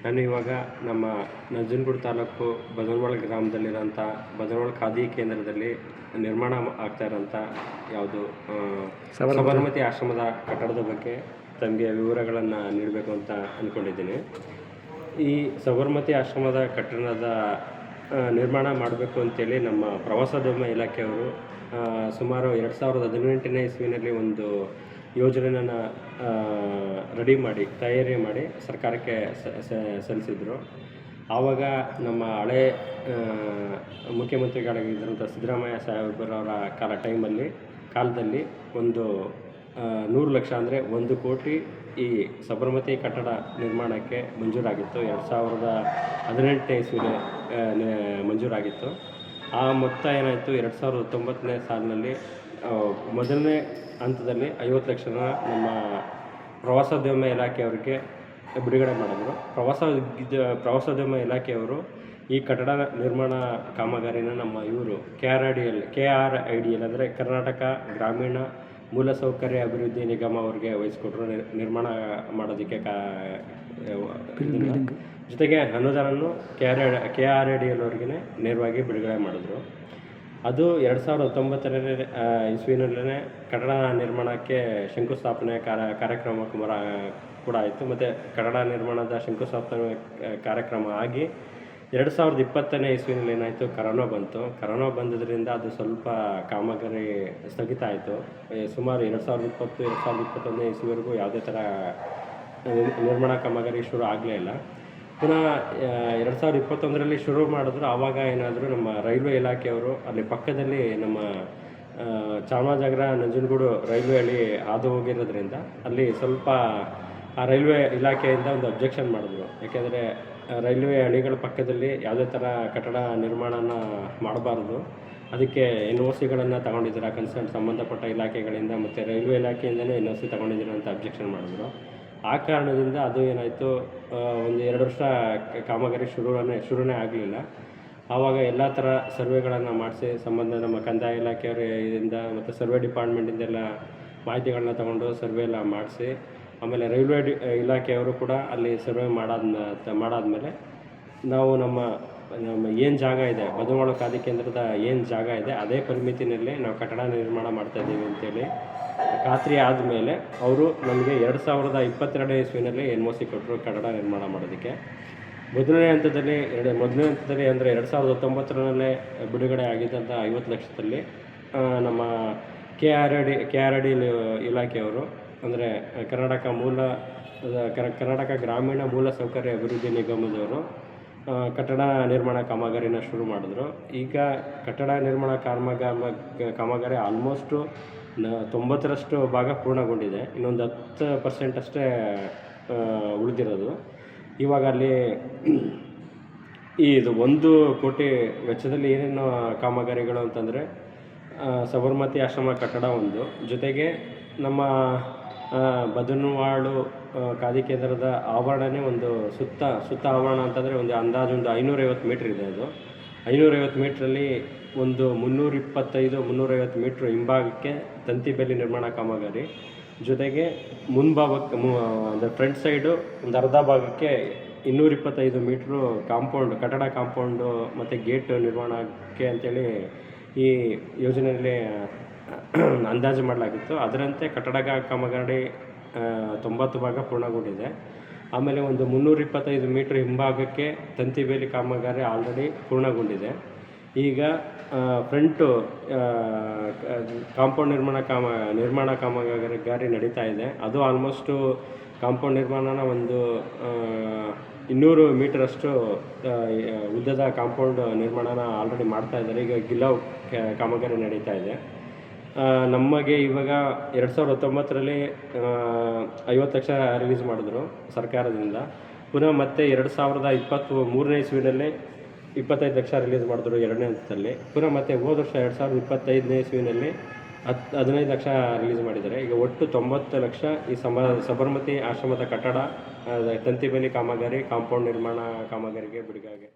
ನಾನು ಇವಾಗ ನಮ್ಮ ನಂಜನಗೂಡು ತಾಲೂಕು ಬದನವಾಳ ಗ್ರಾಮದಲ್ಲಿರೋಂಥ ಬದನವಾಳ ಖಾದಿ ಕೇಂದ್ರದಲ್ಲಿ ನಿರ್ಮಾಣ ಆಗ್ತಾ ಇರೋಂಥ ಯಾವುದು ಸಬರಮತಿ ಆಶ್ರಮದ ಕಟ್ಟಡದ ಬಗ್ಗೆ ತಮಗೆ ವಿವರಗಳನ್ನು ನೀಡಬೇಕು ಅಂತ ಅಂದ್ಕೊಂಡಿದ್ದೀನಿ. ಈ ಸಬರಮತಿ ಆಶ್ರಮದ ಕಟ್ಟಡದ ನಿರ್ಮಾಣ ಮಾಡಬೇಕು ಅಂತೇಳಿ ನಮ್ಮ ಪ್ರವಾಸೋದ್ಯಮ ಇಲಾಖೆಯವರು ಸುಮಾರು 2018ನೇ ಇಸ್ವಿನಲ್ಲಿ ಒಂದು ಯೋಜನೆಯನ್ನು ತಯಾರಿ ಮಾಡಿ ಸರ್ಕಾರಕ್ಕೆ ಸಲ್ಲಿಸಿದರು. ಆವಾಗ ನಮ್ಮ ಹಳೆ ಮುಖ್ಯಮಂತ್ರಿಗಳಾಗಿದ್ದಂಥ ಸಿದ್ದರಾಮಯ್ಯ ಸಾಹೇಬರವರ ಕಾಲದಲ್ಲಿ ಒಂದು 100 ಲಕ್ಷ ಅಂದರೆ 1 ಕೋಟಿ ಈ ಸಬರಮತಿ ಕಟ್ಟಡ ನಿರ್ಮಾಣಕ್ಕೆ ಮಂಜೂರಾಗಿತ್ತು. 2018ನೇ ಇಸ್ವಿಲಿ ಮಂಜೂರಾಗಿತ್ತು. ಆ ಮೊತ್ತ ಏನಾಯಿತು, 2019ನೇ ಸಾಲಿನಲ್ಲಿ ಮೊದಲನೇ ಹಂತದಲ್ಲಿ 50 ಲಕ್ಷನ ನಮ್ಮ ಪ್ರವಾಸೋದ್ಯಮ ಇಲಾಖೆಯವರಿಗೆ ಬಿಡುಗಡೆ ಮಾಡಿದ್ರು. ಪ್ರವಾಸೋದ್ಯಮ ಇಲಾಖೆಯವರು ಈ ಕಟ್ಟಡ ನಿರ್ಮಾಣ ಕಾಮಗಾರಿನ ನಮ್ಮ ಇವರು KRIDL ಅಂದರೆ ಕರ್ನಾಟಕ ಗ್ರಾಮೀಣ ಮೂಲಸೌಕರ್ಯ ಅಭಿವೃದ್ಧಿ ನಿಗಮ ಅವ್ರಿಗೆ ವಹಿಸ್ಕೊಟ್ರು ನಿರ್ಮಾಣ ಮಾಡೋದಕ್ಕೆ. ಜೊತೆಗೆ ಅನುದಾನವನ್ನು KRIDL ಅವ್ರಿಗೆ ನೇರವಾಗಿ ಬಿಡುಗಡೆ ಮಾಡಿದ್ರು. ಅದು 2019ನೇ ಇಸ್ವಿನಲ್ಲೇ ಕಟ್ಟಡ ನಿರ್ಮಾಣಕ್ಕೆ ಶಂಕುಸ್ಥಾಪನೆ ಕಾರ್ಯಕ್ರಮ ಕೂಡ ಆಯಿತು. ಮತ್ತು ಕಟ್ಟಡ ನಿರ್ಮಾಣದ ಶಂಕುಸ್ಥಾಪನೆ ಕಾರ್ಯಕ್ರಮ ಆಗಿ 2020ನೇ ಇಸ್ವಿನಲ್ಲಿ ಏನಾಯಿತು, ಕರೋನಾ ಬಂದಿದ್ದರಿಂದ ಅದು ಸ್ವಲ್ಪ ಕಾಮಗಾರಿ ಸ್ಥಗಿತ ಆಯಿತು. ಸುಮಾರು 2021ನೇ ಇಸ್ವಿವರೆಗೂ ಯಾವುದೇ ಥರ ನಿರ್ಮಾಣ ಕಾಮಗಾರಿ ಶುರು ಆಗಲೇ ಇಲ್ಲ. ಪುನಃ 2021ರಲ್ಲಿ ಶುರು ಮಾಡಿದ್ರು. ಆವಾಗ ಏನಾದರೂ ನಮ್ಮ ರೈಲ್ವೆ ಇಲಾಖೆಯವರು ಅಲ್ಲಿ ಪಕ್ಕದಲ್ಲಿ ನಮ್ಮ ಚಾಮರಾಜನಗರ ನಂಜನಗೂಡು ರೈಲ್ವೆ ಹಳಿ ಹಾದು ಹೋಗಿರೋದ್ರಿಂದ ಅಲ್ಲಿ ಸ್ವಲ್ಪ ಆ ರೈಲ್ವೆ ಇಲಾಖೆಯಿಂದ ಒಂದು ಅಬ್ಜೆಕ್ಷನ್ ಮಾಡಿದ್ರು. ಯಾಕೆಂದರೆ ರೈಲ್ವೆ ಹಳಿಗಳ ಪಕ್ಕದಲ್ಲಿ ಯಾವುದೇ ಥರ ಕಟ್ಟಡ ನಿರ್ಮಾಣನ ಮಾಡಬಾರ್ದು, ಅದಕ್ಕೆ NOCಗಳನ್ನು ತಗೊಂಡಿದ್ದೀರಾ ಕನ್ಸರ್ನ್ ಸಂಬಂಧಪಟ್ಟ ಇಲಾಖೆಗಳಿಂದ, ಮತ್ತು ರೈಲ್ವೆ ಇಲಾಖೆಯಿಂದಲೇ NOC ತಗೊಂಡಿದ್ದೀರಾ ಅಂತ ಅಬ್ಜೆಕ್ಷನ್ ಮಾಡಿದ್ರು. ಆ ಕಾರಣದಿಂದ ಅದು ಏನಾಯಿತು, 1-2 ವರ್ಷ ಕಾಮಗಾರಿ ಶುರುನೇ ಆಗಲಿಲ್ಲ. ಆವಾಗ ಎಲ್ಲ ಥರ ಸರ್ವೆಗಳನ್ನು ಮಾಡಿಸಿ ನಮ್ಮ ಕಂದಾಯ ಇಲಾಖೆಯವರಿಂದ ಮತ್ತು ಸರ್ವೆ ಡಿಪಾರ್ಟ್ಮೆಂಟಿಂದೆಲ್ಲ ಮಾಹಿತಿಗಳನ್ನ ತಗೊಂಡು ಸರ್ವೆ ಎಲ್ಲ ಮಾಡಿಸಿ, ಆಮೇಲೆ ರೈಲ್ವೆ ಇಲಾಖೆಯವರು ಕೂಡ ಅಲ್ಲಿ ಸರ್ವೆ ಮಾಡಾದ್ಮೇಲೆ ನಾವು ನಮ್ಮ ಏನು ಜಾಗ ಇದೆ, ಬದನವಾಳ ಖಾದಿ ಕೇಂದ್ರದ ಏನು ಜಾಗ ಇದೆ ಅದೇ ಪರಿಮಿತಿನಲ್ಲಿ ನಾವು ಕಟ್ಟಡ ನಿರ್ಮಾಣ ಮಾಡ್ತಾಯಿದ್ದೀವಿ ಅಂತೇಳಿ ಖಾತ್ರಿ ಆದಮೇಲೆ ಅವರು ನಮಗೆ 2022ನೇ ಇಸ್ವಿನಲ್ಲಿ NOC ಕೊಟ್ಟರು ಕಟ್ಟಡ ನಿರ್ಮಾಣ ಮಾಡೋದಕ್ಕೆ. ಮೊದಲನೇ ಹಂತದಲ್ಲಿ ಅಂದರೆ 2019ರಲ್ಲೇ ಬಿಡುಗಡೆ ಆಗಿದ್ದಂಥ 50 ಲಕ್ಷದಲ್ಲಿ ನಮ್ಮ KRIDL ಇಲಾಖೆಯವರು ಅಂದರೆ ಕರ್ನಾಟಕ ಗ್ರಾಮೀಣ ಮೂಲಸೌಕರ್ಯ ಅಭಿವೃದ್ಧಿ ನಿಗಮದವರು ಕಟ್ಟಡ ನಿರ್ಮಾಣ ಕಾಮಗಾರಿನ ಶುರು ಮಾಡಿದ್ರು. ಈಗ ಕಟ್ಟಡ ನಿರ್ಮಾಣ ಕಾಮಗಾರಿ ಆಲ್ಮೋಸ್ಟು 90ರಷ್ಟು ಭಾಗ ಪೂರ್ಣಗೊಂಡಿದೆ. ಇನ್ನೊಂದು 10% ಅಷ್ಟೇ ಉಳಿದಿರೋದು. ಇವಾಗ ಅಲ್ಲಿ ಇದು 1 ಕೋಟಿ ವೆಚ್ಚದಲ್ಲಿ ಏನೇನು ಕಾಮಗಾರಿಗಳು ಅಂತಂದರೆ ಸಬರಮತಿ ಆಶ್ರಮ ಕಟ್ಟಡ ಒಂದು, ಜೊತೆಗೆ ನಮ್ಮ ಬದನವಾಳು ಖಾದಿ ಕೇಂದ್ರದ ಆವರಣನೇ ಒಂದು ಸುತ್ತ ಆವರಣ ಅಂತಂದರೆ ಒಂದು ಅಂದಾಜು 550 ಮೀಟ್ರ್ ಇದೆ. ಅದು 550 ಮೀಟ್ರಲ್ಲಿ ಒಂದು 325-350 ಮೀಟ್ರ್ ಹಿಂಭಾಗಕ್ಕೆ ತಂತಿ ಬೇಲಿ ನಿರ್ಮಾಣ ಕಾಮಗಾರಿ, ಜೊತೆಗೆ ಮುಂಭಾಗಕ್ಕೆ ಅಂದರೆ ಫ್ರಂಟ್ ಸೈಡು ಒಂದು ಅರ್ಧ ಭಾಗಕ್ಕೆ 225 ಮೀಟ್ರು ಕಟ್ಟಡ ಕಾಂಪೌಂಡು ಮತ್ತು ಗೇಟ್ ನಿರ್ಮಾಣಕ್ಕೆ ಅಂತೇಳಿ ಈ ಯೋಜನೆಯಲ್ಲಿ ಅಂದಾಜು ಮಾಡಲಾಗಿತ್ತು. ಅದರಂತೆ ಕಟ್ಟಡ ಕಾಮಗಾರಿ 90 ಭಾಗ ಪೂರ್ಣಗೊಂಡಿದೆ. ಆಮೇಲೆ ಒಂದು 325 ಮೀಟ್ರ್ ಹಿಂಭಾಗಕ್ಕೆ ತಂತಿ ಬೇಲಿ ಕಾಮಗಾರಿ ಆಲ್ರೆಡಿ ಪೂರ್ಣಗೊಂಡಿದೆ. ಈಗ ಫ್ರಂಟು ಕಾಂಪೌಂಡ್ ನಿರ್ಮಾಣ ಕಾಮಗಾರಿ ನಡೀತಾ ಇದೆ. ಅದು ಆಲ್ಮೋಸ್ಟು ಕಾಂಪೌಂಡ್ ನಿರ್ಮಾಣನ ಒಂದು 200 ಮೀಟರಷ್ಟು ಉದ್ದದ ಕಾಂಪೌಂಡ್ ನಿರ್ಮಾಣನ ಆಲ್ರೆಡಿ ಮಾಡ್ತಾ ಇದ್ದಾರೆ. ಈಗ ಗಿಲಾವ್ ಕಾಮಗಾರಿ ನಡೀತಾ ಇದೆ. ನಮಗೆ ಇವಾಗ 2019ರಲ್ಲಿ 50 ಲಕ್ಷ ರಿಲೀಸ್ ಮಾಡಿದ್ರು ಸರ್ಕಾರದಿಂದ. ಪುನಃ ಮತ್ತೆ 2023ನೇ ಇಸ್ವಿನಲ್ಲೇ 25 ಲಕ್ಷ ರಿಲೀಸ್ ಮಾಡಿದ್ರು 2ನೇ ಹಂತದಲ್ಲಿ. ಪುನಃ ಮತ್ತೆ ಹೋದ ವರ್ಷ 2025ನೇ ಇಸ್ವಿನಲ್ಲಿ 15 ಲಕ್ಷ ರಿಲೀಸ್ ಮಾಡಿದ್ದಾರೆ. ಈಗ ಒಟ್ಟು 90 ಲಕ್ಷ ಈ ಸಬರಮತಿ ಆಶ್ರಮದ ಕಟ್ಟಡ ತಂತಿ ಬೇಲಿ ಕಾಮಗಾರಿ ಕಾಂಪೌಂಡ್ ನಿರ್ಮಾಣ ಕಾಮಗಾರಿಗೆ ಬಿಡುಗಡೆ